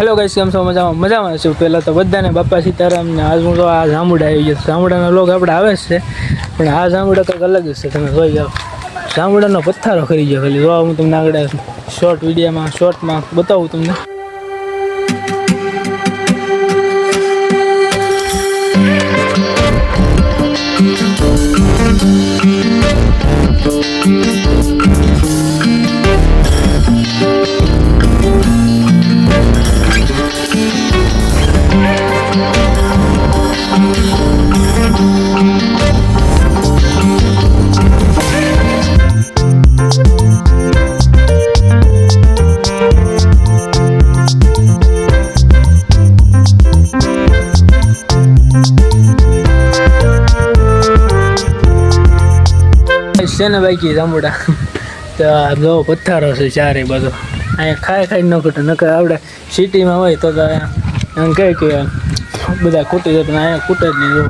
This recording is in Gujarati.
હેલો ગાઈસ, કેમ છો? મજામાં છું. પહેલાં તો બધાને બાપા સીતારામને. આજ હું તો આ જાંબુડા આવી ગયો. જાંબુડાનો લોક આપણે આવે જ છે, પણ આ જાંબુડા કંઈક અલગ જ છે. તમે જોઈ જાઓ, જાંબુડાનો પથ્થારો ખરી ગયો. ખાલી જોવા હું તમને આગળ શોર્ટ વિડીયોમાં શોર્ટમાં બતાવું તમને. છે ને બાકી જાંબુડા તો જો પથ્થારો છે ચારે બધો. અહીંયા ખાઈ ન ખૂટે. નકર આપણે સિટીમાં હોય તો એમ કહે કે બધા ખૂટી જાય, પણ અહીંયા ખૂટે જ નહીં.